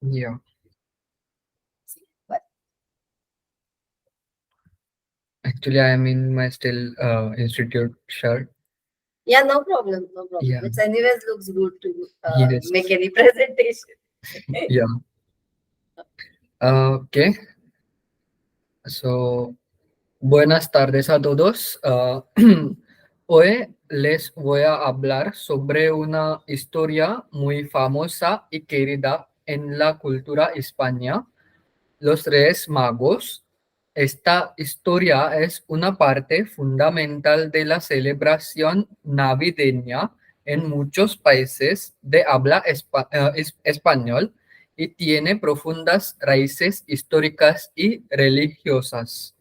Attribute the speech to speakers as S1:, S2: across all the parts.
S1: Yeah.
S2: But
S1: Actually, I am in my still institute shirt.
S2: yeah, no problem, no problem.
S1: Yeah.
S2: It's anyways looks good to
S1: Yes.
S2: make any presentation.
S1: Yeah. Okay. So, buenas tardes a todos. Hoy les voy a hablar sobre una historia muy famosa y querida en la cultura hispana, los Reyes Magos. Esta historia es una parte fundamental de la celebración navideña en muchos países de habla español y tiene profundas raíces históricas y religiosas.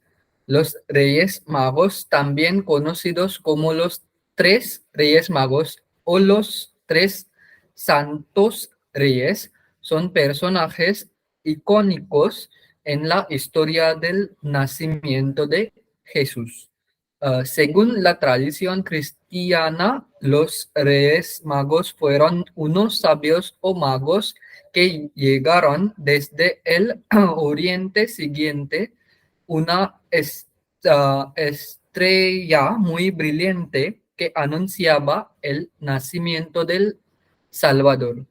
S1: Los Reyes Magos, también conocidos como los Tres Reyes Magos o los Tres Santos Reyes, son personajes icónicos en la historia del nacimiento de Jesús. Según la tradición cristiana, los Reyes Magos fueron unos sabios o magos que llegaron desde el Oriente siguiente una estrella muy brillante que anunciaba el nacimiento del Salvador.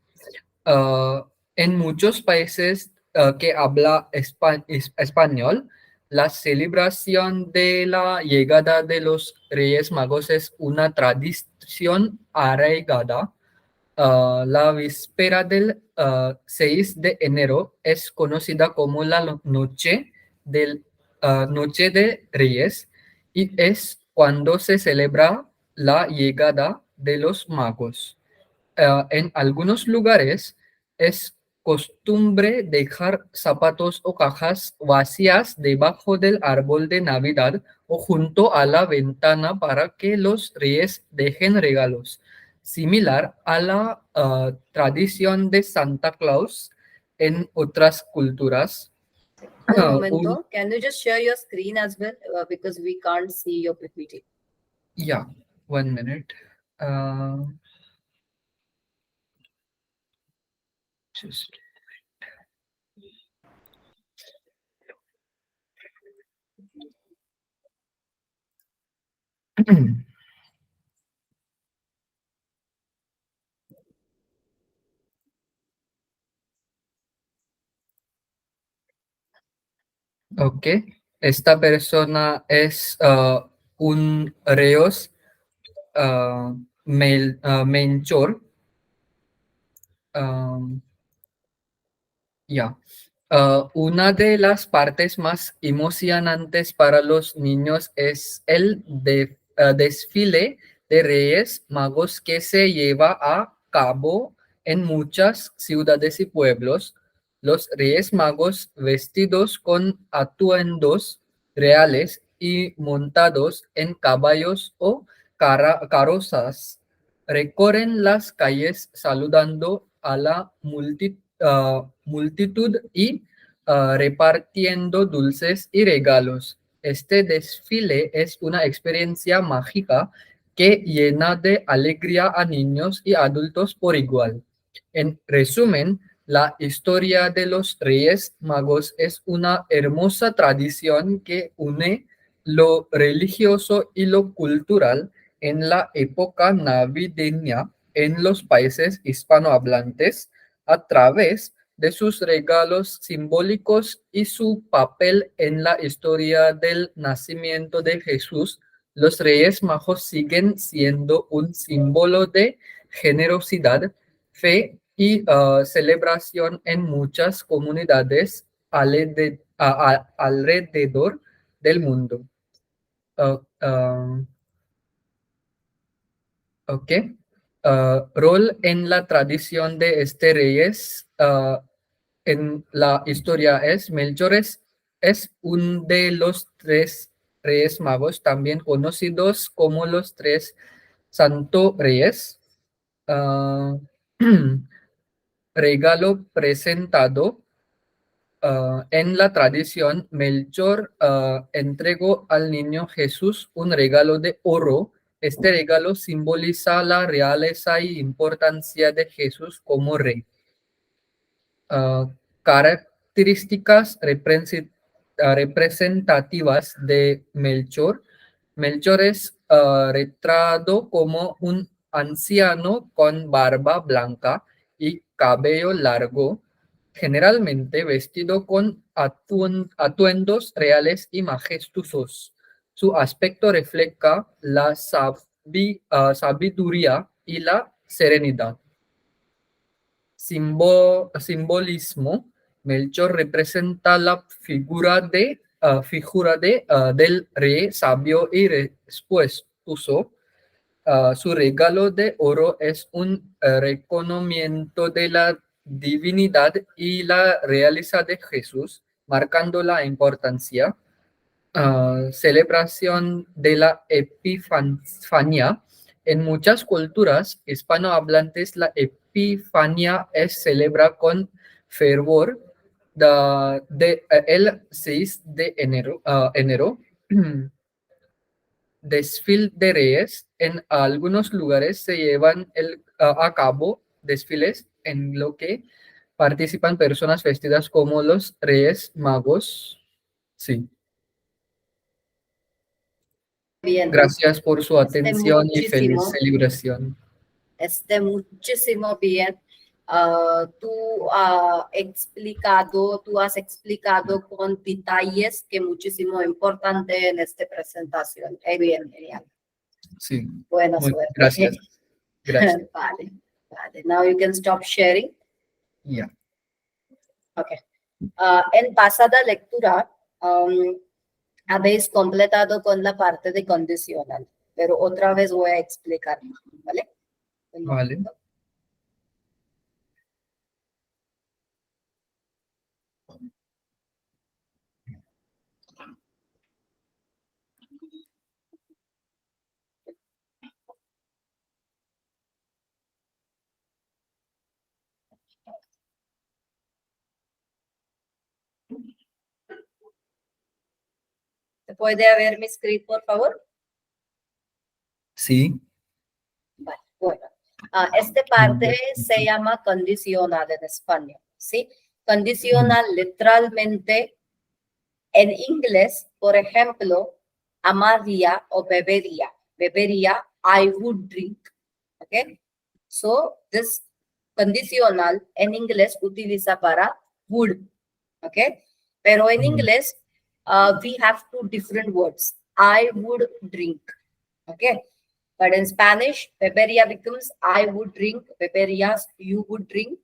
S1: Ah, en muchos países que habla español, la celebración de la llegada de los Reyes Magos es una tradición arraigada. La víspera del 6 de enero es conocida como la Noche de Reyes y es cuando se celebra la llegada de los magos. En algunos lugares es costumbre dejar zapatos o cajas vacías debajo del árbol de Navidad o junto a la ventana para que los reyes dejen regalos, similar a la tradición de Santa Claus en otras culturas.
S2: Un
S1: Un,
S2: momento, can you just share your screen as well because we can't see your PPT.
S1: yeah, 1 minute. Uh, just Ok, esta persona es un reos mentor. um, ya. Una de las partes más emocionantes para los niños es el desfile de Reyes Magos que se lleva a cabo en muchas ciudades y pueblos. Los Reyes Magos vestidos con atuendos reales y montados en caballos o carrozas recorren las calles saludando a la multitud y repartiendo dulces y regalos. Este desfile es una experiencia mágica que llena de alegría a niños y adultos por igual. En resumen, la historia de los Reyes Magos es una hermosa tradición que une lo religioso y lo cultural en la época navideña en los países hispanohablantes a través de sus regalos simbólicos y su papel en la historia del nacimiento de Jesús. Los Reyes Magos siguen siendo un símbolo de generosidad, fe y celebración en muchas comunidades alrededor del mundo. Uh, um, ok. Rol en la tradición de este reyes en la historia es Melchor es un de los tres reyes magos, también conocidos como los tres santo reyes. Ah, regalo presentado. En la tradición, Melchor entregó al niño Jesús un regalo de oro. Este regalo simboliza la realeza y importancia de Jesús como rey. Características representativas de Melchor. Melchor es retratado como un anciano con barba blanca y cabello largo, generalmente vestido con atuendos reales y majestuosos. Su aspecto refleja la sabiduría y la serenidad. Simbolismo. Melchor representa la del rey sabio y respetuoso. Su regalo de oro es un reconocimiento de la divinidad y la realeza de Jesús, marcando la importancia. Celebración de la Epifanía. En muchas culturas hispanohablantes, la Epifanía es celebrada con fervor el 6 de enero. Desfile de Reyes. En algunos lugares se llevan a cabo desfiles en lo que participan personas vestidas como los Reyes Magos. Sí.
S2: Bien,
S1: Gracias por su atención y feliz
S2: muchísimo,
S1: celebración.
S2: muchísimo bien. Tú has explicado con detalles que muchísimo importante en esta presentación. Bien, genial.
S1: Sí,
S2: Buena
S1: muy
S2: suerte.
S1: gracias. Gracias.
S2: Vale, vale. Now you can stop sharing.
S1: Ya.
S2: Okay. En pasada lectura, habéis completado con la parte de condicional, pero otra vez voy a explicar, ¿vale? Un
S1: Vale.
S2: momento. ¿Se puede ver mi screen, por favor?
S1: Sí.
S2: Vale, bueno. Esta parte se llama condicional en español, ¿sí? Condicional literalmente en inglés, por ejemplo, amaría o bebería. Bebería, I would drink, ¿ok? So, this condicional en inglés utiliza para would, ¿ok? Pero en inglés, we have two different words. I would drink, ¿ok? But in Spanish, bebería becomes I would drink, beberías, you would drink.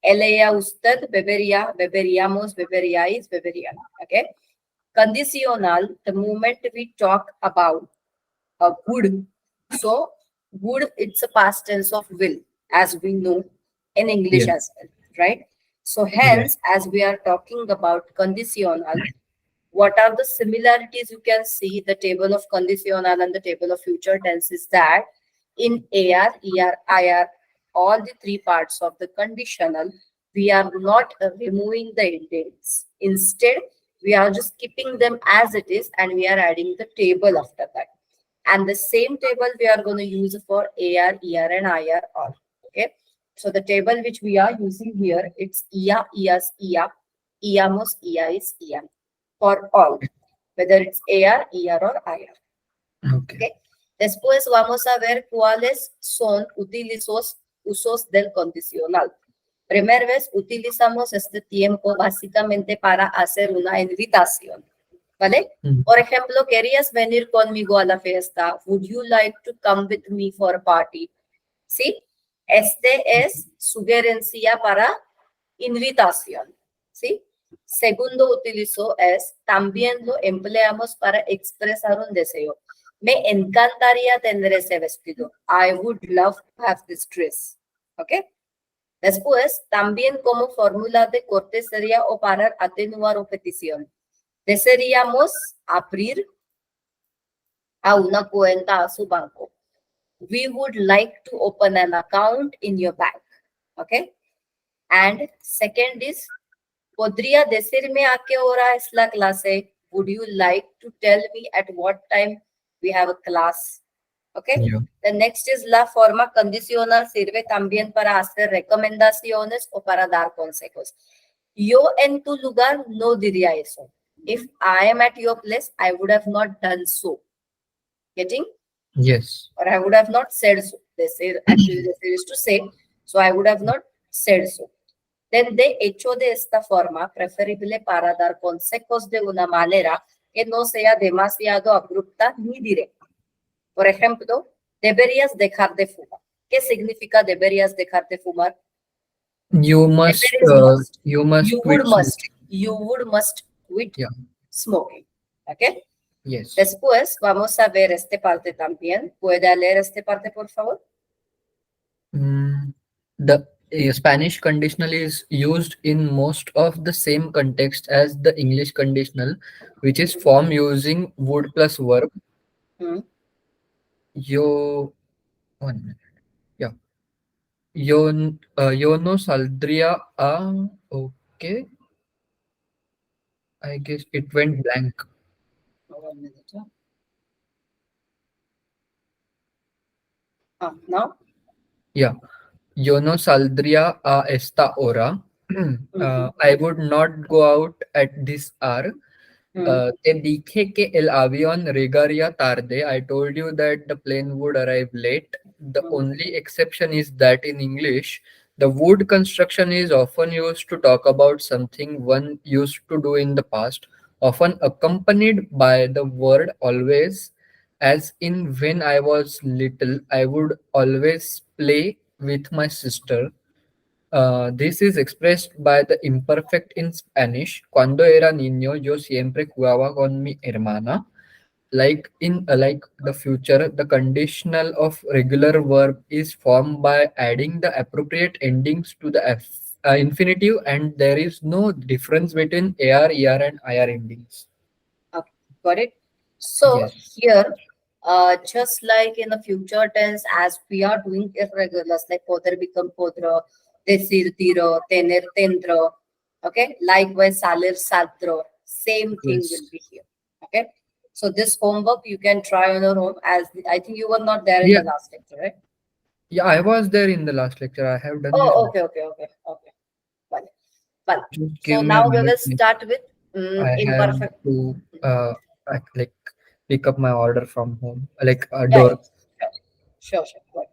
S2: Él, ella, usted, bebería, beberíamos, beberíais, beberían, ¿ok? Conditional, the moment we talk about would. So, would, it's a past tense of will, as we know in English
S1: Yes.
S2: as well, right? So,
S1: Yes.
S2: hence, as we are talking about conditional, what are the similarities you can see the table of conditional and the table of future tense is that in AR, ER, IR, all the three parts of the conditional, we are not removing the indents. Instead, we are just keeping them as it is and we are adding the table after that. And the same table we are going to use for AR, ER, and IR all. Okay. So the table which we are using here, it's IA, IAS, IA, IAMOS, IAIS, IAM for all, whether it's AR, ER, or IR.
S1: Okay.
S2: Okay. Después vamos a ver cuáles son usos del condicional. Primera vez utilizamos este tiempo básicamente para hacer una invitación, ¿vale? Por ejemplo, ¿querías venir conmigo a la fiesta? Would you like to come with me for a party? ¿Sí? Este es sugerencia para invitación, ¿sí? Segundo utilizo es, también lo empleamos para expresar un deseo. Me encantaría tener ese vestido. I would love to have this dress. ¿Ok? Después, también como fórmula de cortesía o para atenuar o petición. Desearíamos abrir a una cuenta a su banco. We would like to open an account in your bank. ¿Ok? And second is, ¿podría decirme a qué hora es la clase? Would you like to tell me at what time we have a class? Okay.
S1: Yeah.
S2: The next is la forma condicional sirve también para hacer recomendaciones o para dar consejos. Yo en tu lugar no diría eso. If I am at your place, I would have not done so. Getting?
S1: Yes.
S2: Or I would have not said so. They say, actually, they used to say, so I would have not said so. Then de hecho de esta forma, preferible para dar consejos de una manera que no sea demasiado abrupta ni directa. Por ejemplo, deberías dejar de fumar. ¿Qué significa deberías dejar de fumar?
S1: You must
S2: Deberes must.
S1: you must
S2: You would
S1: quit
S2: must.
S1: smoking.
S2: You would must quit
S1: Yeah.
S2: smoking. ¿Ok?
S1: Yes.
S2: Después vamos a ver este parte también. ¿Puede leer este parte, por favor?
S1: The Spanish conditional is used in most of the same context as the English conditional, which is formed using would plus verb.
S2: Mm.
S1: Yo, 1 minute. Yeah. Yo no saldría a. Okay. I guess it went blank.
S2: 1 minute. Now?
S1: Yeah. Yo no saldría a esta hora. I would not go out at this hour. Te dije que el avión llegaría tarde. I told you that the plane would arrive late. The only exception is that in English, the would construction is often used to talk about something one used to do in the past, often accompanied by the word always, as in when I was little, I would always play with my sister. This is expressed by the imperfect in Spanish. Cuando era niño, yo siempre jugaba con mi hermana. Like in like the future, the conditional of regular verb is formed by adding the appropriate endings to the infinitive, and there is no difference between ar, er, and ir endings.
S2: Okay, got it. So
S1: Yes.
S2: here, just like in the future tense, as we are doing irregulars, like poder become podra, decir tiro, tener tendro. Okay, likewise salir saldro. Same thing will
S1: Yes.
S2: be here. Okay, so this homework you can try on your own. As I think you were not there in
S1: Yeah.
S2: the last lecture, right?
S1: Yeah. I was there in the last lecture. I have done this
S2: Oh,
S1: before.
S2: okay. Vale. Vale.
S1: Just
S2: So
S1: give me a
S2: now we
S1: minute.
S2: will start with
S1: I have
S2: imperfect.
S1: to like pick up my order from home, like a
S2: Yeah,
S1: door.
S2: yeah. Sure. Right.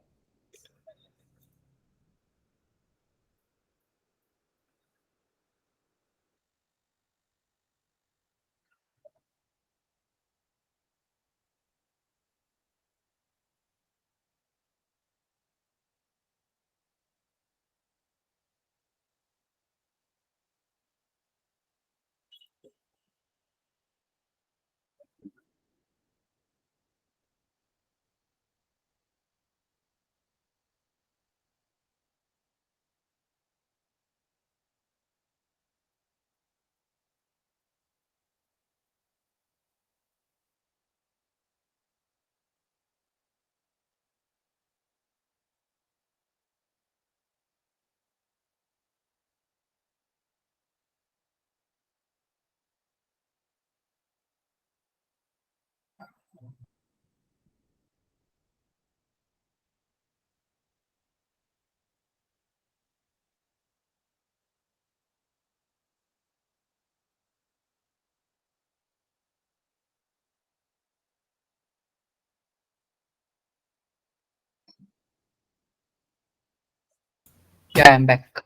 S1: Yeah, I'm back.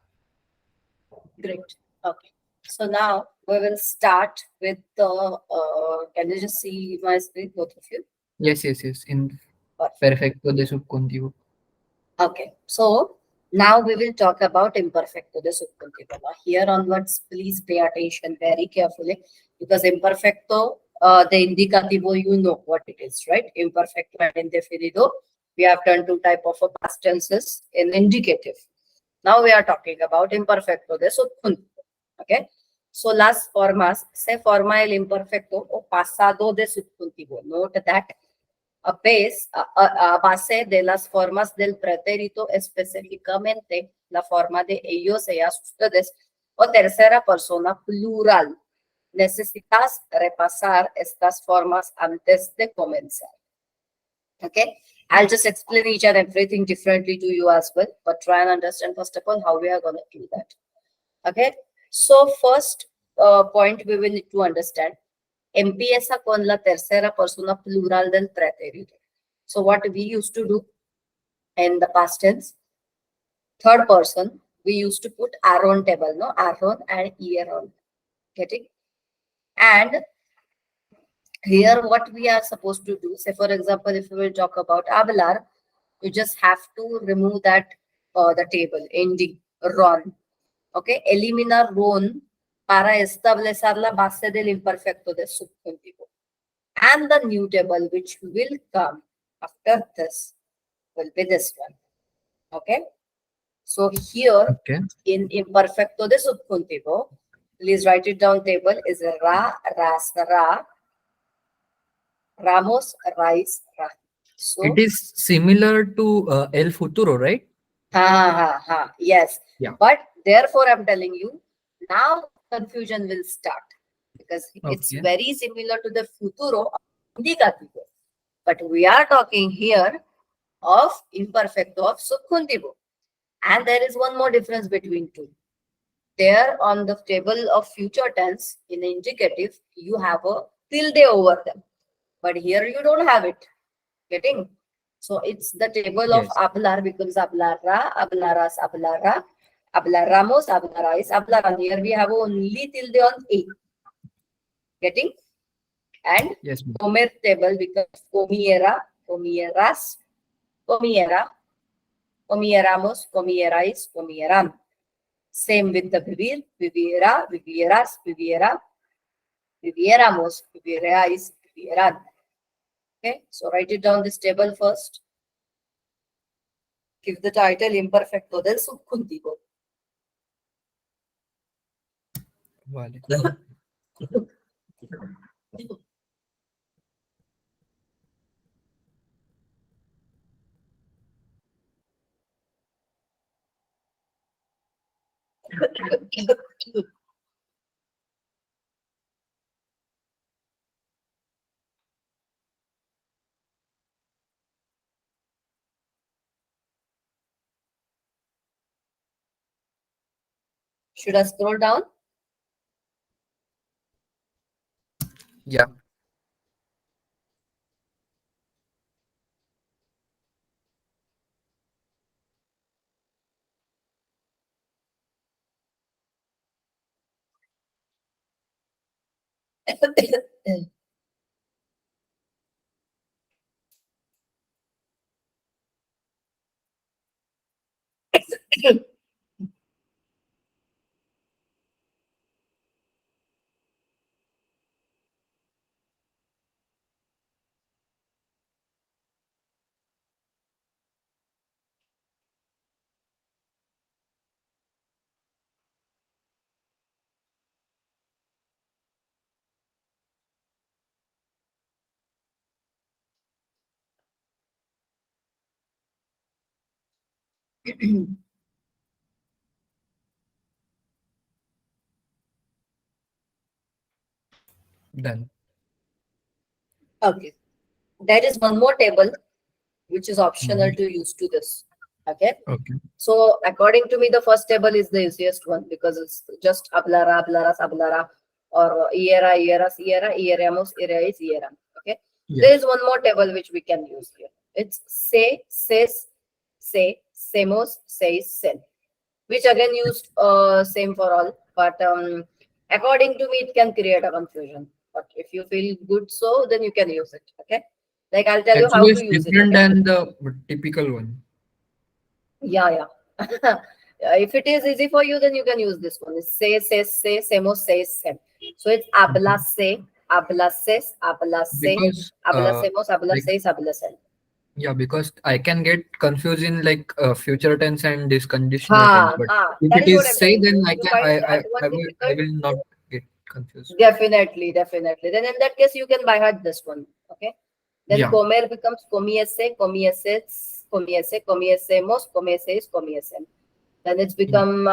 S2: Great. Okay. So now we will start with the, can you just see my screen, both of you?
S1: Yes. In
S2: Perfect.
S1: perfecto de subjuntivo.
S2: Okay. So now we will talk about imperfecto de subjuntivo. Now here onwards, please pay attention very carefully because imperfecto, the indicativo, you know what it is, right? Imperfecto and indefinido. We have done two type of past tenses in indicative. Now we are talking about imperfecto de subjuntivo. Okay. So las formas se forma el imperfecto o pasado de subjuntivo. Note that a base de las formas del pretérito, específicamente la forma de ellos, ellas, ustedes, o tercera persona plural. Necesitas repasar estas formas antes de comenzar. Okay, I'll just explain each and everything differently to you as well, but try and understand first of all how we are going to do that. Okay, So first point we will need to understand. Empieza con la tercera persona plural del pretérito. So what we used to do in the past tense, third person, we used to put Aaron table, no? Aaron and Aaron. Getting? And here what we are supposed to do, say for example, if we will talk about hablar, you just have to remove that the table, ending, ron. Okay? Eliminar ron para establecer la base del imperfecto de subjuntivo. And the new table which will come after this will be this one. Okay? So here
S1: Okay.
S2: in imperfecto de subjuntivo, please write it down. Table is ra, ras, ra, ramos, rais, ra. So
S1: It is similar to El Futuro, right?
S2: yes.
S1: Yeah.
S2: But therefore, I'm telling you, now confusion will start because it's
S1: Okay.
S2: very similar to the futuro indicativo. But we are talking here of imperfecto of subjuntivo. And there is one more difference between two. There on the table of future tense in indicative, you have a tilde over them. But here you don't have it. Getting? So it's the table of
S1: Yes.
S2: hablar becomes hablará, hablarás, hablará, hablaramos, hablaráis, hablarán. Here we have only tilde on A. Getting? And
S1: Yes.
S2: comer table becomes comiera, comieras, comiera, comieramos, comierais, comieran. Same with the vivir, viviera, vivieras, viviera, viviéramos, vivierais, vivieran. Okay, so write it down this table first. Give the title imperfecto del subjuntivo.
S1: Vale.
S2: Should I scroll down?
S1: Yeah. Done.
S2: Okay. There is one more table which is optional
S1: Mhm.
S2: to use to this. Okay.
S1: Okay.
S2: So according to me, the first table is the easiest one because it's just hablara, hablaras, hablara, or iera, ieras, iera, ieramos, ierais, ieram. Okay. There
S1: Yes.
S2: is one more table which we can use here. It's se, ses, se, semos, seis, sen, which again used same for all. But according to me, it can create a confusion. But if you feel good, so then you can use it. Okay. Like I'll tell you how
S1: Actually,
S2: to
S1: it's
S2: use it.
S1: different
S2: Okay.
S1: than the typical one.
S2: Yeah. If it is easy for you, then you can use this one. It's se, semos, seis, sem. So it's habla
S1: Mhm.
S2: se, habla ses, habla se,
S1: Because
S2: habla semos, habla
S1: like
S2: seis, habla sen.
S1: yeah, because I can get confused in like future tense and this conditional tense. But if
S2: That
S1: it
S2: is what
S1: is
S2: I'm
S1: say,
S2: telling you.
S1: then
S2: If
S1: I
S2: you
S1: can
S2: find that one
S1: I
S2: difficult,
S1: will not get confused.
S2: definitely. Then in that case, you can by heart this one. Okay. Then
S1: Yeah.
S2: comer becomes comiese, comieses, comiese, comiesemos, comieseis, comiesen. Then it's
S1: Yeah.
S2: become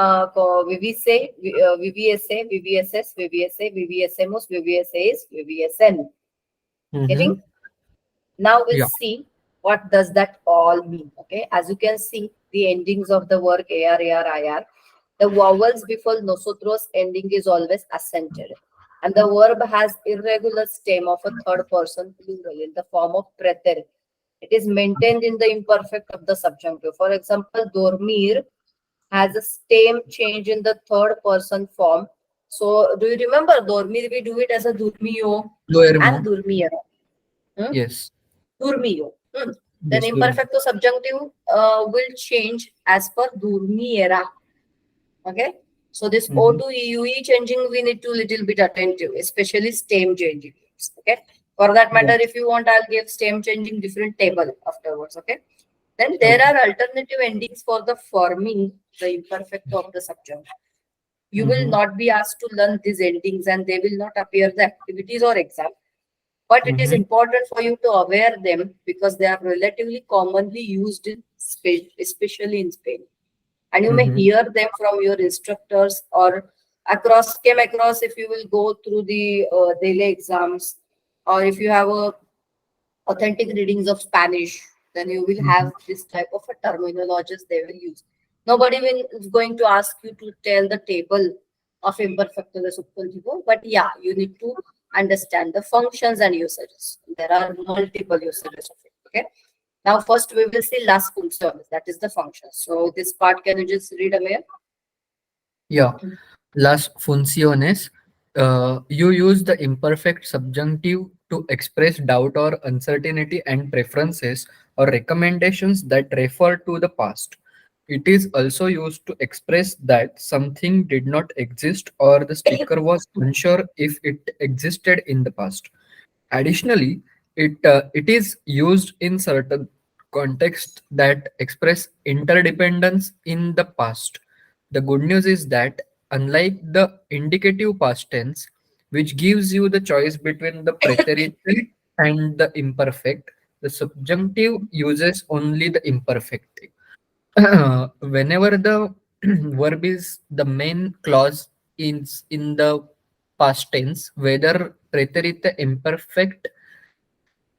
S2: viviese, viviese, vivieses, viviese, viviesemos, vivieseis, viviesen.
S1: Mm-hmm.
S2: Getting? Now we'll
S1: Yeah.
S2: see what does that all mean. Okay. As you can see, the endings of the word AR, AR, IR. The vowels before nosotros ending is always accented. And the verb has irregular stem of a third person plural in the form of preter. It is maintained in the imperfect of the subjunctive. For example, dormir has a stem change in the third person form. So, do you remember dormir? We do it as a durmiyo and
S1: Duermo.
S2: durmiera. Hmm?
S1: Yes.
S2: Durmiyo. Hmm. Then
S1: Yes, duermo.
S2: imperfecto subjunctive will change as per durmiera. Okay. So this O
S1: Mhm.
S2: to UE changing, we need to little bit attentive, especially stem changing. Okay. For that
S1: Yeah.
S2: matter, if you want, I'll give stem changing different table afterwards. Okay. Then there
S1: Okay.
S2: are alternative endings for the forming the imperfecto of the subject. You will
S1: Mhm.
S2: not be asked to learn these endings and they will not appear the activities or exam. But it is
S1: Mhm.
S2: important for you to aware them because they are relatively commonly used in Spain, especially in Spain. And you may
S1: Mhm.
S2: hear them from your instructors or came across if you will go through the daily exams, or if you have a authentic readings of Spanish, then you will
S1: Mhm.
S2: have this type of a terminologies they will use. Nobody will is going to ask you to tell the table of imperfecto de subjuntivo, but yeah, you need to understand the functions and usages. There are multiple usages of it. Okay. Now, first we will see las funciones, that is the function. So this part, can you just read away?
S1: Yeah. Las funciones. You use the imperfect subjunctive to express doubt or uncertainty and preferences or recommendations that refer to the past. It is also used to express that something did not exist or the speaker was unsure if it existed in the past. Additionally, it is used in certain contexts that express interdependence in the past. The good news is that unlike the indicative past tense, which gives you the choice between the preterital and the imperfect, the subjunctive uses only the imperfect. Whenever the verb is the main clause in the past tense, whether preterite imperfect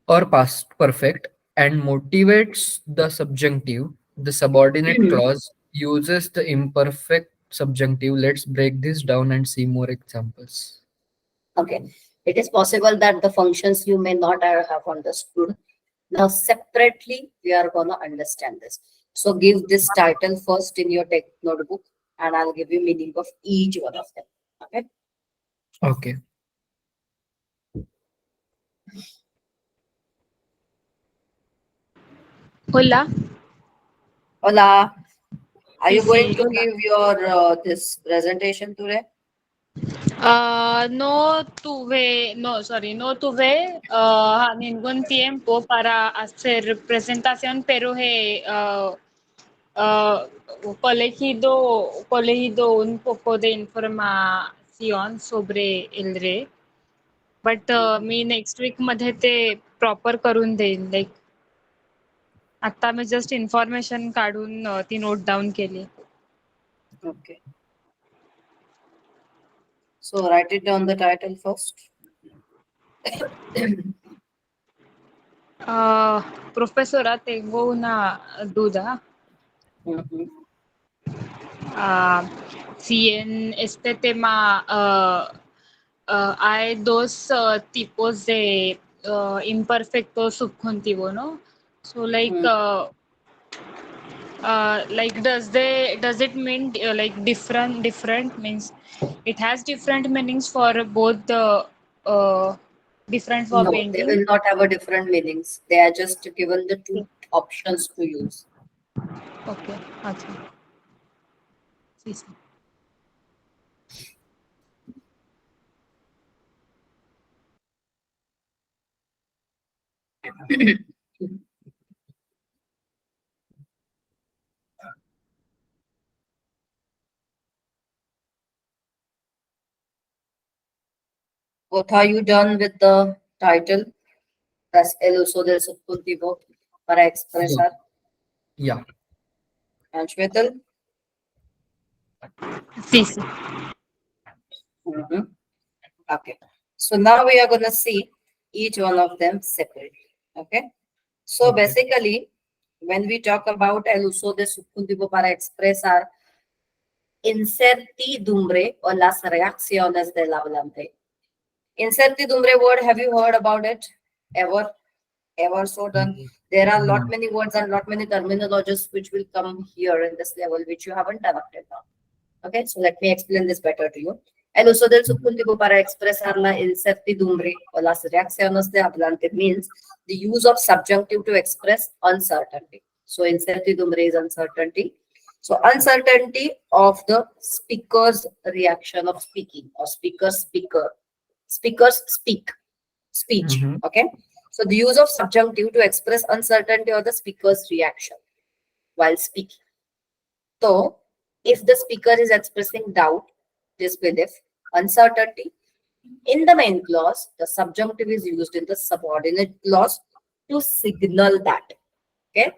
S1: or past perfect, and motivates the subjunctive, the subordinate clause uses the imperfect subjunctive. Let's break this down and see more examples.
S2: Okay. It is possible that the functions you may not have understood. Now, separately, we are going to understand this. So, give this title first in your notebook, and I'll give you meaning of each one of them. Okay.
S1: Okay.
S3: Hola.
S2: Hola. Are
S3: Sí,
S2: you going
S3: sí,
S2: to
S3: hola.
S2: give your this presentation today?
S3: No tuve ningún tiempo para hacer presentación, pero ah, colegido un poco de información sobre el rey. But मी next week मध्ये ते proper करून देईन. Like आता मी just information काढून ती note down केली.
S2: Okay. So, write it down the title first.
S3: Profesora, tengo una duda.
S2: Mhm.
S3: Ah, si en este tema hay dos tipos de imperfecto subjuntivo, ¿no? So like does it mean like different means it has different meanings for both the different verb
S2: No, they
S3: ending?
S2: will not have a different meanings. They are just given the two options to use.
S3: Okay, अच्छा. Sí, sí.
S2: Both are you done with the title? That's el uso del subjuntivo para
S1: Yeah.
S2: expresar.
S1: Yeah.
S2: And Shwetal?
S3: Sí, sí.
S2: Mhm. Okay. So now we are going to see each one of them separately. Okay. So
S1: Okay.
S2: basically, when we talk about el uso de subjuntivo para expresar, incertidumbre o las reacciones del hablante. Incertidumbre word, have you heard about it? Ever? Ever so done? There are lot many words and lot many terminologies which will come here in this level, which you haven't done up till now. Okay, so let me explain this better to you. El uso del subjuntivo para expresar la incertidumbre o las reacciones de hablante means the use of subjunctive to express uncertainty. So incertidumbre is uncertainty. So uncertainty of the speaker's reaction of speaking or speakers speak, speech. Okay. So the use of subjunctive to express uncertainty of the speaker's reaction while speaking. So if the speaker is expressing doubt, disbelief, uncertainty, in the main clause, the subjunctive is used in the subordinate clause to signal that. Okay,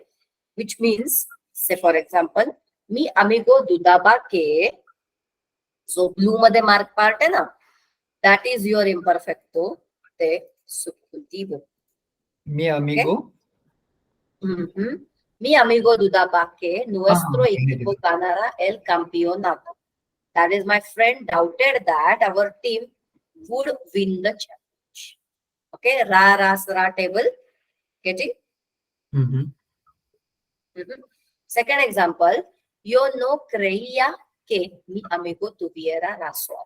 S2: which means, say for example, mi amigo dudaba que, so blue मध्ये mark part है ना, that is your imperfecto de subjuntivo.
S1: Mi amigo.
S2: Okay? Mi amigo dudaba que nuestro equipo ganará el campeonato. That is, my friend doubted that our team would win the challenge. Okay, ra table. Getting? Second example, yo no creía que mi amigo tuviera razón.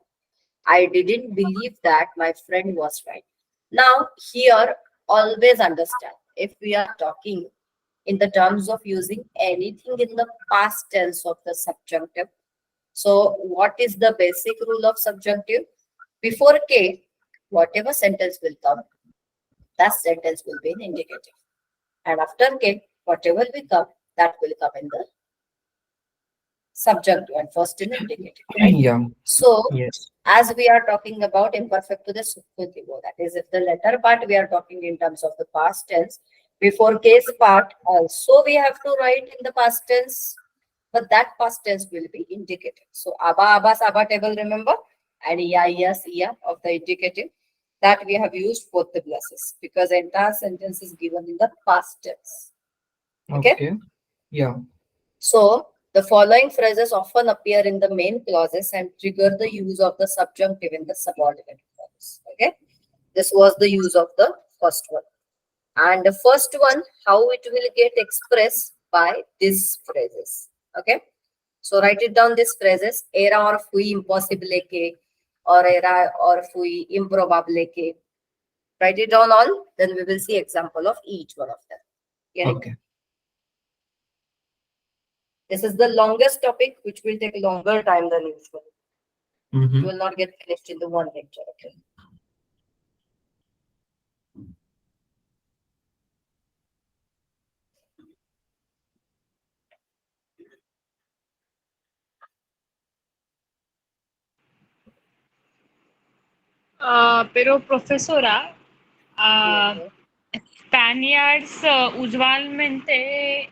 S2: I didn't believe that my friend was right. Now, here, always understand, if we are talking in the terms of using anything in the past tense of the subjunctive, so what is the basic rule of subjunctive? Before K, whatever sentence will come, that sentence will be in indicative. And after K, whatever will come, that will come in the subjunctive and first in indicative. Right?
S1: Yeah.
S2: So,
S1: Yes.
S2: as we are talking about imperfecto de subjuntivo, that is, if the latter part we are talking in terms of the past tense, before case part also we have to write in the past tense, but that past tense will be indicative. So aba table, remember, and iya of the indicative, that we have used both the places because entire sentence is given in the past tense. Okay?
S1: Yeah.
S2: So the following phrases often appear in the main clauses and trigger the use of the subjunctive in the subordinate clauses. Okay, this was the use of the first one. And the first one, how it will get expressed by these phrases. Okay, so write it down, these phrases: era or fui impossible que, or era or fui improbable que. Write it down all, then we will see example of each one of them. Getting?
S1: Okay.
S2: This is the longest topic, which will take longer time than usual. You will not get finished in the one lecture. Okay.
S3: Pero profesora, Spaniards usualmente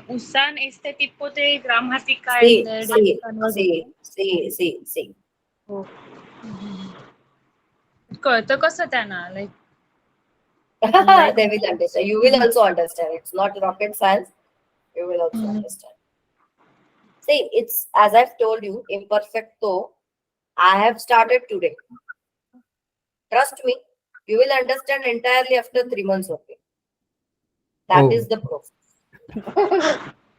S3: usan este tipo de gramática en their daily conversation.
S2: Sí.
S3: कळतं कसं त्यांना, like
S2: they will understand. You will also understand. It's not rocket science. You will also understand. See, it's as I've told you, imperfecto. I have started today. Trust me, you will understand entirely after 3 months. Okay, that is the process.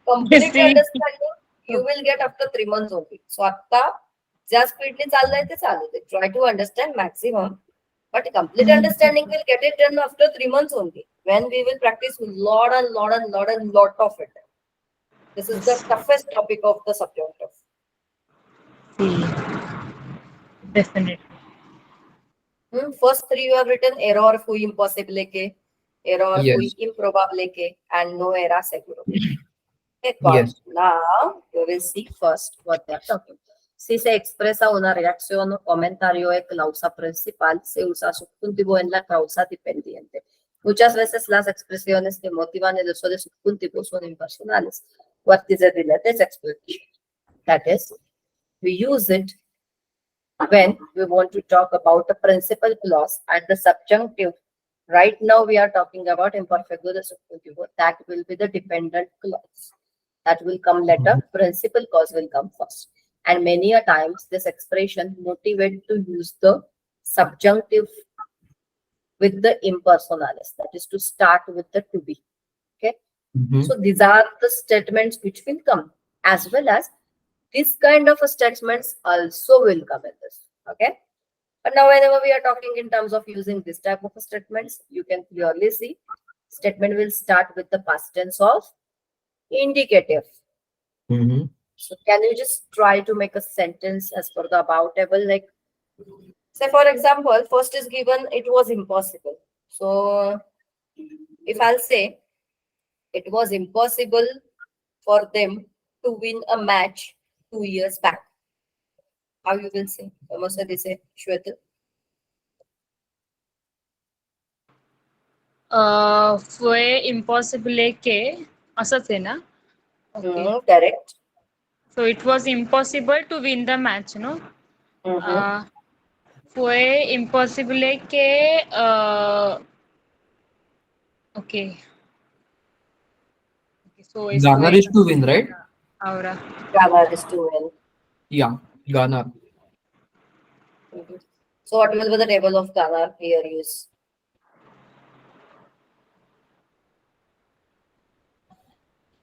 S2: Complete understanding you will get after 3 months only. So, आता ज्या स्पीडने चाललंय ते चालू दे. Try to understand maximum. But complete understanding will get it done after 3 months only, when we will practice lot of it. This is the toughest topic of the subjunctive.
S3: Definitely.
S2: First 3 you have written: error fui impossible que, error fui improbable que, and no era seguro. Okay,
S1: Yes.
S2: Now you will see first what they are talking. Si se expresa una reacción o comentario de causa principal, se usa subjuntivo en la causa dependiente. Muchas veces las expresiones que motivan el uso de subjuntivo son impersonales. What is a related expression? That is, we use it when we want to talk about the principal clause and the subjunctive. Right now we are talking about imperfecto de subjuntivo. That will be the dependent clause. That will come later. Principal clause will come first. And many a times this expression motivates to use the subjunctive with the impersonalis, that is to start with the to be. Okay.
S1: Mhm.
S2: So these are the statements which will come, as well as this kind of a statements also will come in this. Okay. But now whenever we are talking in terms of using this type of statements, you can clearly see statement will start with the past tense of indicative.
S1: Mhm.
S2: So can you just try to make a sentence as per the above table? Like, say for example, first is given it was impossible. So if I'll say it was impossible for them to win a match 2 years back, how you will say? Almost they say, Shweta.
S3: fue impossible que असंच आहे ना okay
S2: Correct.
S3: so it was impossible to win the match no
S2: Mhm.
S3: fue impossible que okay so es
S1: Ganar
S3: fue
S1: is to win, right?
S3: ahora
S2: Grammar is to win.
S1: Yeah, Ganar.
S2: Mhm. So what will be the table of grammar here use?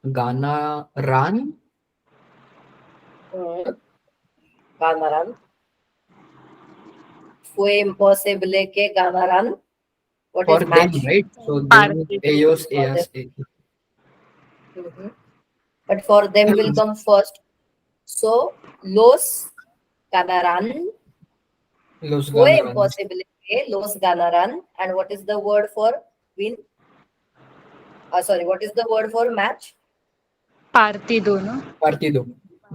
S1: Ganaran
S2: Ganaran. Fue imposible que ganaran. What
S1: for
S2: is
S1: them,
S2: match
S1: right? So them is
S3: Partido.
S1: ellos,
S2: for them?
S1: ellas.
S2: Mhm. But for them will come first. So los ganaran.
S1: Los
S2: Fue
S1: ganarán.
S2: imposible que los ganaran. And what is the word for win? Sorry, what is the word for match?
S3: Partido, ¿no?
S1: Partido.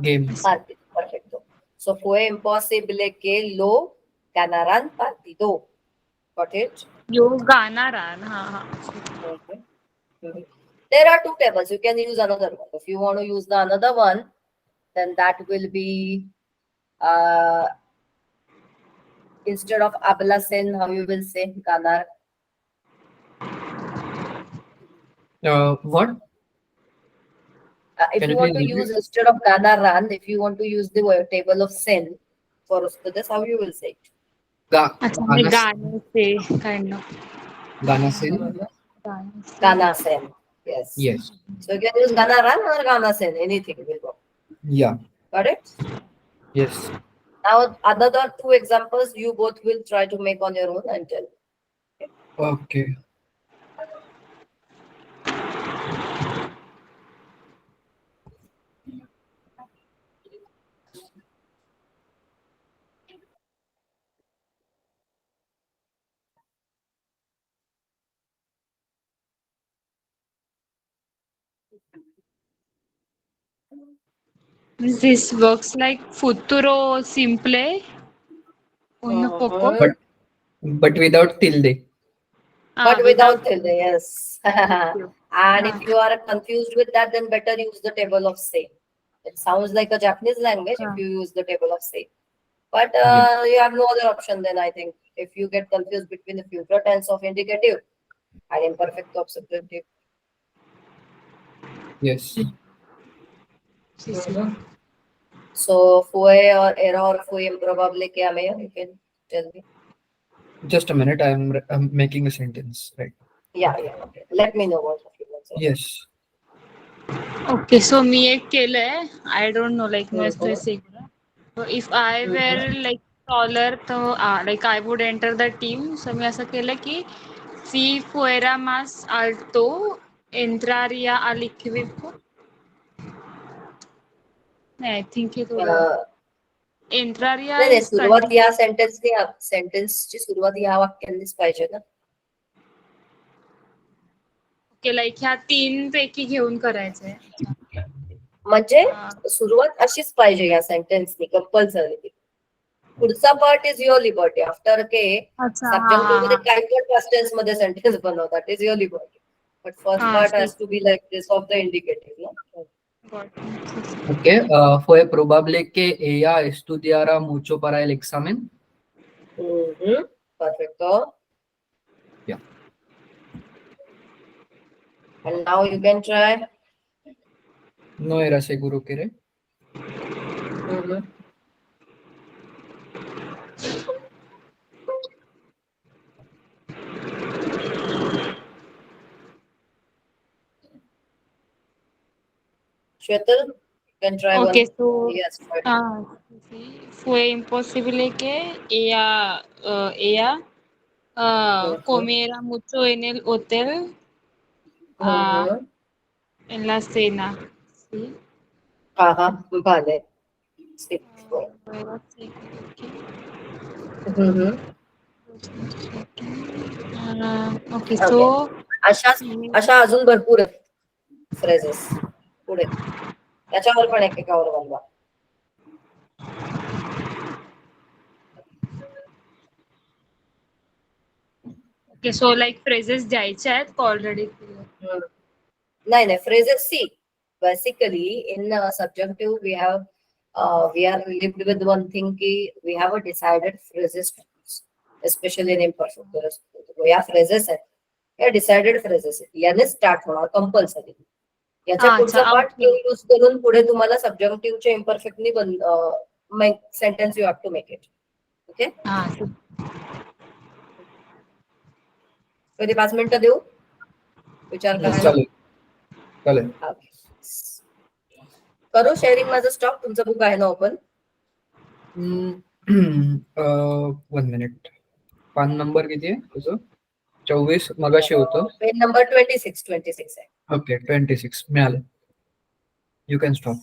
S1: Game.
S2: Partido. Perfecto. So fue imposible que lo ganaran partido. Got it?
S3: Yo ganaran. हाँ हाँ
S2: Mhm. Mhm. There are two tables. You can use another one. If you want to use the another one, then that will be instead of ablasen, how you will say ganar.
S1: What?
S2: If
S1: Can
S2: you
S1: you
S2: want
S1: please
S2: to
S1: repeat?
S2: use instead of ganaran, if you want to use the word table of sen for ustedes, how you will say it?
S3: अच्छा मैं
S1: Ganas,
S3: गाने से kind of
S1: ganasin?
S2: Mhm.
S3: गाने से
S2: Gana sen. Yes.
S1: Yes.
S2: So you can use ganaran or gana sen. Anything will work.
S1: Yeah.
S2: Got it?
S1: Yes.
S2: Now, another two examples you both will try to make on your own and tell.
S1: Okay.
S3: this works like futuro simple uno poco
S2: Mhm.
S1: But without tilde.
S3: ah
S2: But
S3: without
S2: without tilde, yes.
S3: okay.
S2: And if
S3: हाँ
S2: you are confused with that, then better use the table of say. It sounds like a Japanese language if
S3: हाँ
S2: you use the table of say. But
S1: Yeah.
S2: you have no other option then, I think. If you get confused between the future tense of indicative and imperfect of subjunctive.
S1: Yes.
S3: sí sí
S2: Mhm. So, fue or era or fue improbable que ame, you can tell me.
S1: Just a minute. I'm making a sentence. Right.
S2: Yeah, yeah, okay. Let me know what you want to say.
S1: Yes.
S3: okay so मी एक केलंय I don't know like no estoy
S2: Mhm.
S3: segura so if I were
S2: Mhm.
S3: like taller तो like I would enter the team so मी असं केलं की si fuera más alto entraría al equipo नाही I think हे थोडं
S2: Uh,
S3: entraría
S2: नाही नाही,
S3: is
S2: सुरुवात या सेंटेन्सची सुरुवात या वाक्यांनीच पाहिजे ना.
S3: ओके लाईक ह्या तीन पैकी घेऊन करायचंय
S2: म्हणजे
S3: हा.
S2: सुरुवात अशीच पाहिजे या सेंटेन्सनी कंपल्सरी. पुढचा part is your liberty. After के
S3: अच्छा हा
S2: सबजंक्टिव्ह
S3: हा
S2: मध्ये काही पण पास्ट टेन्स मध्ये सेंटेन्स बनवतात, is your liberty. But first
S3: हा
S2: पार्ट
S3: ठीक
S2: has to be like this of the indicative ना.
S1: Ok. Fue probable que ella estudiara mucho para el examen.
S2: Perfecto.
S1: Yeah.
S2: And now you can try.
S1: No era seguro que era.
S2: Mhm. Shwetal, you can try
S3: Okay,
S2: one.
S3: so
S2: Yes, try.
S3: sí, fue imposible que ella
S2: Mhm.
S3: comiera mucho en el hotel, ah,
S2: Mhm.
S3: en la cena. Sí.
S2: Ajá, vale. Sí.
S3: Luego sí,
S2: Mhm.
S3: okay,
S2: okay.
S3: so
S2: अशाच अशा अजून भरपूर आहेत phrases. पुढे त्याच्यावर पण एकेकावर बनवा.
S3: okay, so like phrases द्यायच्या आहेत ऑलरेडी.
S2: हम्म. नाही नाही फ्रेजेस सी basically in subjunctive we are lived with one thing की we have a decided phrases to use, especially in imperfect. या फ्रेजेस आहेत या डिसाइडेड फ्रेजेस आहेत याने स्टार्ट होणार कंपल्सरी. याच्या पुढचा
S3: अच्छा,
S2: पार्ट
S3: ओके.
S2: यूज करून पुढे तुम्हाला सबजंक्टिव्हचे imperfectly sentence you have to make it. Okay. कधी 5 मिनिटं देऊ विचार
S1: Yes,
S2: करायला.
S1: चालेल चालेल.
S2: Okay. करू शेअरिंग माझं स्टॉक. तुमचं बुक आहे ना ओपन.
S1: 1 मिनिट. पान नंबर किती आहे तुझं? 24 मगाशी होतं.
S2: पेन नंबर 26 आहे.
S1: ओके 26 मिळालं. You can stop.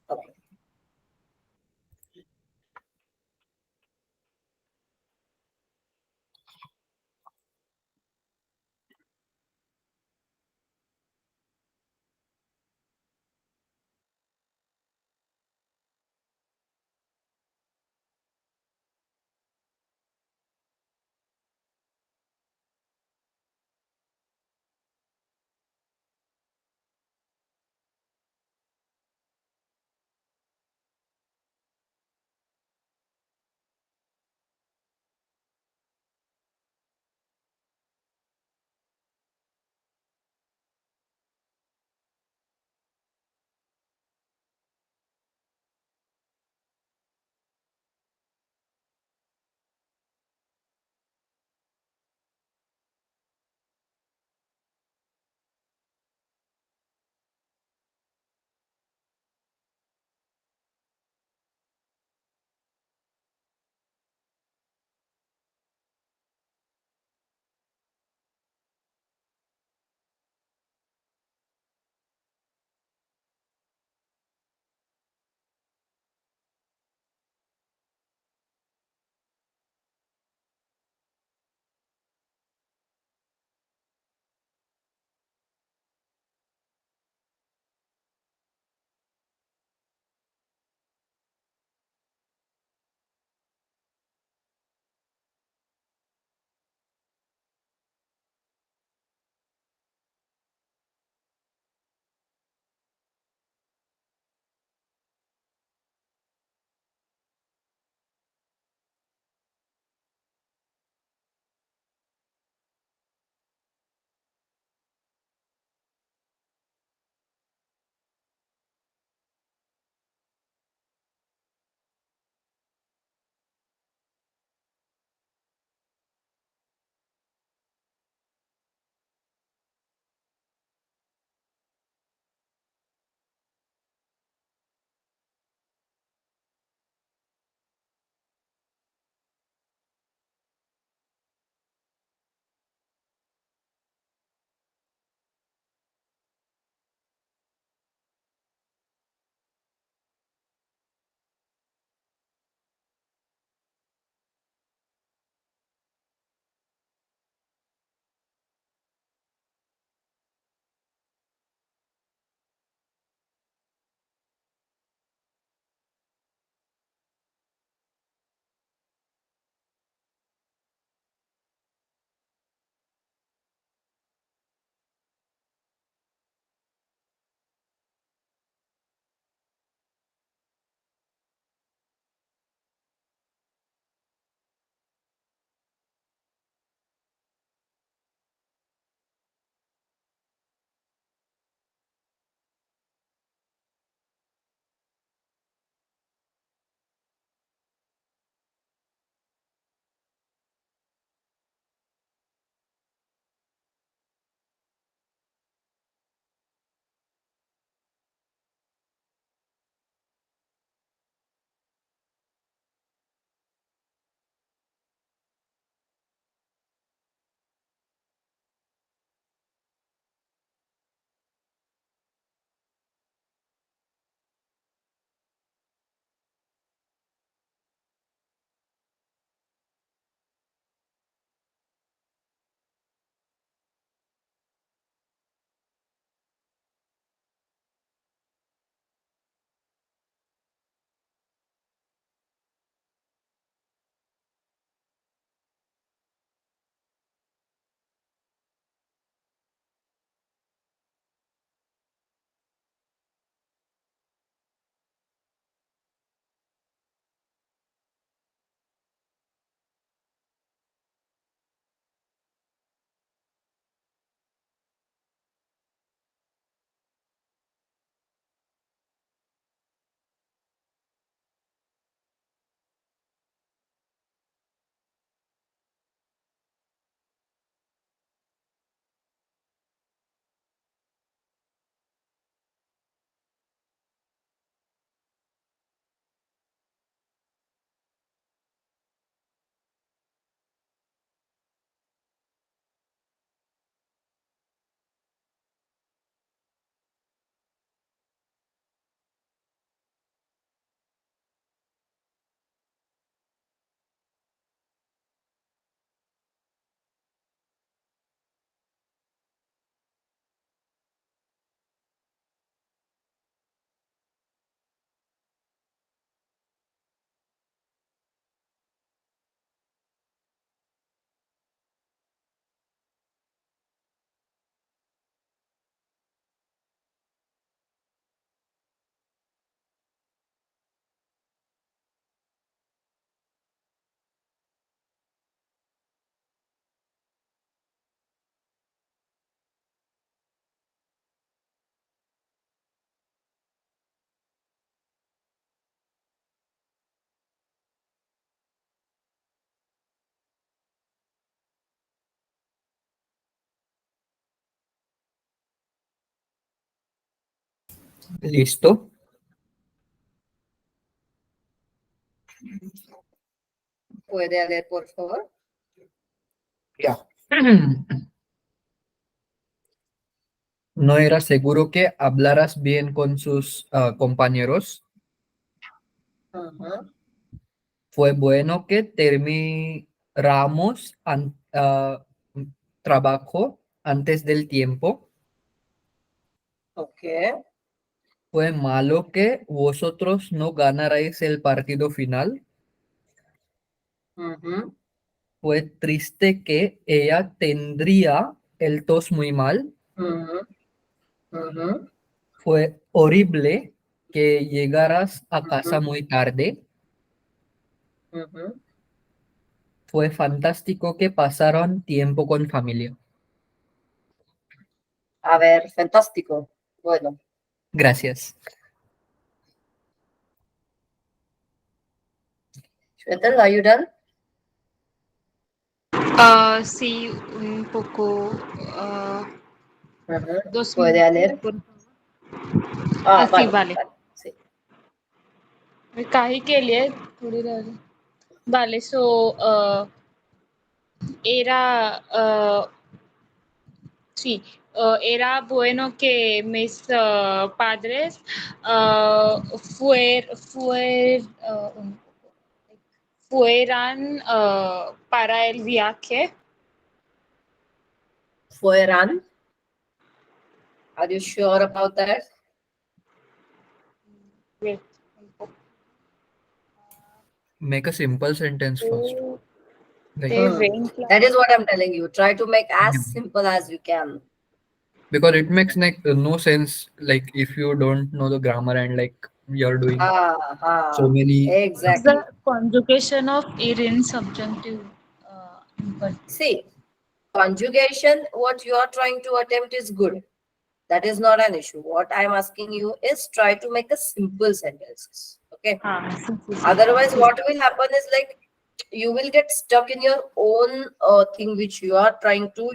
S2: Okay.
S1: Listo.
S2: Puede leer, por favor.
S1: Ya. No era seguro que hablaras bien con sus compañeros.
S2: Ujú.
S1: Fue bueno que termináramos trabajo antes del tiempo.
S2: Okay.
S1: Fue malo que vosotros no ganarais el partido final.
S2: Ujú.
S1: Fue triste que ella tendría el tos muy mal.
S2: Ujú. Ujú.
S1: Fue horrible que llegaras a casa
S2: Ujú.
S1: muy tarde.
S2: Ujú.
S1: Fue fantástico que pasaron tiempo con familia.
S2: A ver, fantástico. Bueno,
S1: Gracias.
S2: Shwetal, are you done?
S3: Sí, un poco.
S2: Ujú.
S3: 2 minutos,
S2: Puede leer.
S3: por favor. Sí,
S2: Vale,
S3: vale.
S2: vale. Sí.
S3: मी काही केलीये थोडी राहिली. Vale, so era sí, era bueno que mis padres fueran para el viaje.
S2: Fueran. Are you sure about that?
S3: Wait, un poco.
S1: Make a simple sentence first. Like,
S3: Te
S2: Hmm.
S3: ven
S2: That is what I'm telling you. Try to make as
S1: yeah.
S2: simple as you can.
S1: Because it makes like no sense like if you don't know the grammar and like you're doing so many
S3: It's the
S2: Exactly.
S3: conjugation of it in subjunctive. But
S2: See, conjugation, what you are trying to attempt is good. That is not an issue. What I'm asking you is try to make a simple sentences. Okay. Otherwise, what will happen is like you will get stuck in your own thing which you are trying to,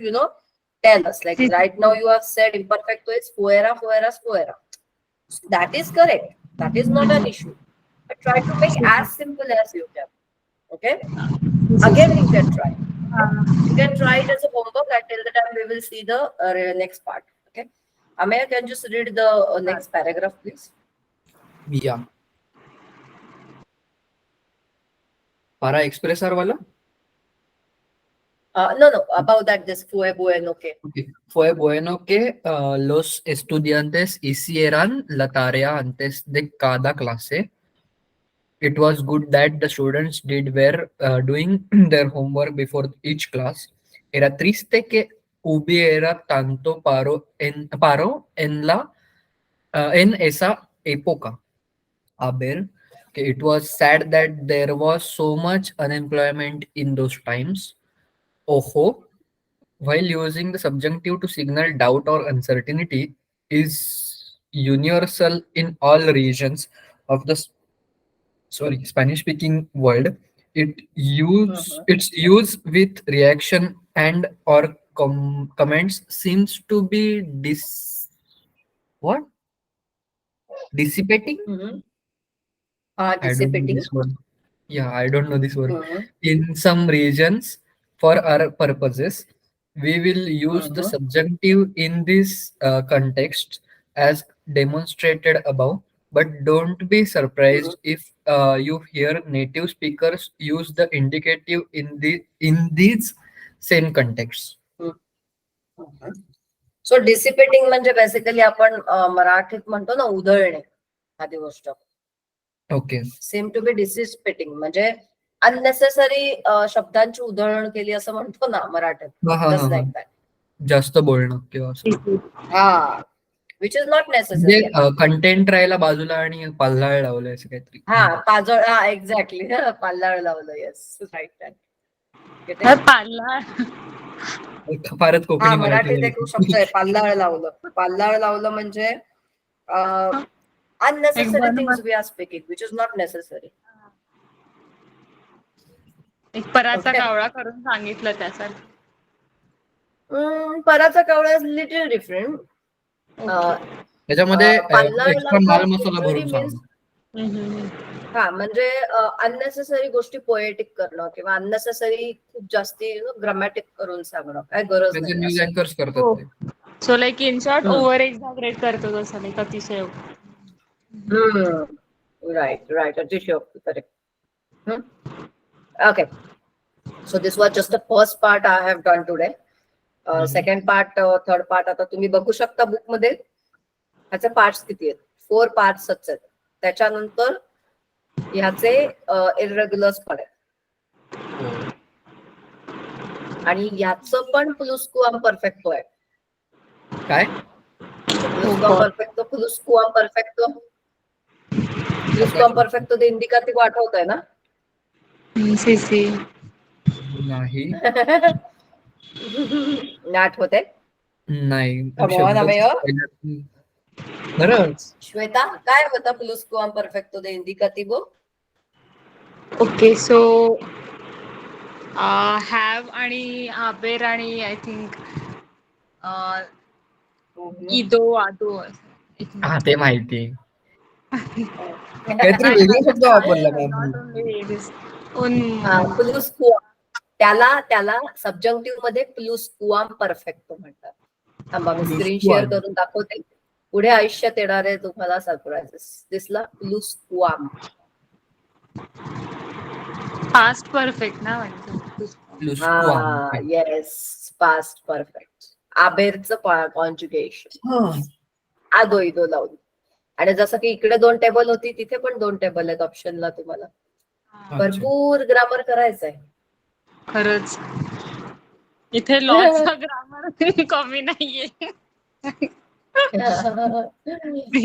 S2: tell us. Like right now, you have said imperfecto is fuera, fueras, fuera. That is correct. That is not an issue. But try to make as simple as you can. Okay. Again, you can try. You can try it as a homework. Until the time we will see the next part. Okay. Amey, can you just read the next paragraph, please?
S1: yeah. Para expresar wala?
S2: No, no. About that, this fue bueno. Okay.
S1: Okay. Fue bueno que los estudiantes hicieran la tarea antes de cada clase. It was good that the students were doing their homework before each class. Era triste que hubiera tanto paro en esa época. A ver, que it was sad that there was so much unemployment in those times. Ojo, while using the subjunctive to signal doubt or uncertainty is universal in all regions of the Spanish speaking world.
S2: Mhm.
S1: Its use with reaction and or comments seems to be what dissipating.
S2: Mhm.
S1: I don't know
S2: Dissipating.
S1: this word. Yeah, I don't know this word.
S2: Mhm.
S1: In some regions, for our purposes, we will use the
S2: Mhm.
S1: subjunctive in this context as demonstrated above. But don't be
S2: Mhm.
S1: surprised if you hear native speakers use the indicative in these same contexts.
S2: Mhm. So dissipating म्हणजे basically आपण मराठीत म्हणतो ना उधळणे आधी गोष्ट
S1: Okay.
S2: Same to be dissipating म्हणजे unnecessary शब्दांची उधळण केली असं म्हणतो ना मराठीत
S1: हा हा हा
S2: जस्ट
S1: हा
S2: लाईक दॅट
S1: जास्त बोलणं किंवा असं
S2: हा विच इज नॉट
S1: म्हणजे
S2: नेसेसरी
S1: कंटेंट राहायला बाजूला आणि पल्हाळ लावलंय असं काहीतरी.
S2: हा पाजळ हा एक्झॅक्टली पाल्लाळ लावलं येस राईट दॅट
S3: पाला
S1: फारच
S2: हा
S1: कोकणी मराठी
S2: मराठीत एक शब्द आहे
S1: झाली.
S2: पाल्लाळ लावलं म्हणजे
S3: एक
S2: unnecessary
S3: बनवा
S2: things we are speaking which is not necessary.
S3: एक पराचा
S2: Okay.
S3: कावळा करून सांगितलं त्यासाठी.
S2: पराचा कावळा is little different.
S3: Okay.
S1: त्याच्यामध्ये
S2: पाल्लळ
S1: एक्स्ट्रा माल
S2: लवकर
S1: मसाला
S2: usually
S1: भरून
S2: means
S1: सांगणं.
S2: हा म्हणजे अननेसेसरी गोष्टी पोएटिक करणं किंवा अननेसेसरी खूप जास्ती ग्रामॅटिक करून सांगणं काय गरज
S1: त्याचे
S2: नाही
S1: न्यूज
S2: असं.
S1: अँकर्स करतात
S3: हो.
S1: ते.
S3: So like in short
S2: hmm.
S3: Over exaggerate करतो तसं लाईक अतिशय.
S2: Right. Atishyokti, correct. Okay. So this was just the first part I have done today. Second part, third part आता तुम्ही बघू शकता बुक मध्ये. ह्याचे पार्ट्स किती आहेत? 4 पार्ट्स आहेत. त्याच्यानंतर ह्याचे इरेग्युलर्स पण आहेत. आणि ह्याचं पण प्लुस्कुआम परफेक्टो आहे.
S1: काय?
S2: प्लुस्कुआम परफेक्टो, प्लुस्कुआम परफेक्टो. प्लुस्कुआम परफेक्टो ते इंडिकाटिव्ह आठवत आहे ना?
S3: सी
S1: नाही.
S2: आठवत आहे?
S1: नाही.
S2: Come on, Amey.
S1: खरंच.
S2: श्वेता, काय होता प्लुस्कुआम परफेक्टो दे इंडिकाटिव्ह?
S3: ओके सो हॅव आणि आबेर आणि आय थिंक इदो आदो.
S1: हा ते माहिती. काहीतरी वेगळे शब्द वापरला
S2: प्लुस्कुआम त्याला सबजंक्टिव्ह मध्ये प्लुस्कुआम परफेक्टो म्हणतात. थांबा मी स्क्रीन शेअर करून दाखवते. पुढे आयुष्यात येणारे तुम्हाला सरप्राइजेस. दिसला प्लुस्कुआम.
S3: पास्ट परफेक्ट ना वाटतं.
S2: Yes past perfect. आबेरचं कॉन्जुगेशन आदो इदो लावून. आणि जसं की इकडे 2 टेबल होती तिथे पण 2 टेबल आहेत ऑप्शनला तुम्हाला. भरपूर ग्रामर करायचंय.
S3: खरंच इथे लॉचं ग्रामर कमी नाहीये.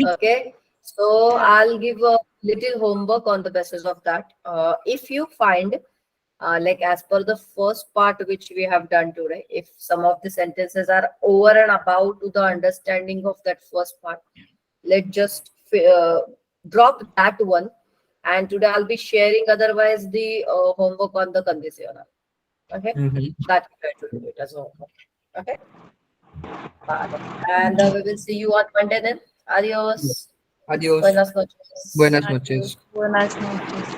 S2: Okay, so I'll give a little homework on the basis of that. If you find, like as per the first part which we have done today, if some of the sentences are over and about to the understanding of that first part, let's just drop that one. And today I'll be sharing otherwise the homework on the conditional. Okay, that we try to do it as homework. Okay. And we will see you on Monday then. Adios.
S1: Adios.
S2: Buenas noches.
S1: Buenas noches.
S3: Buenas noches.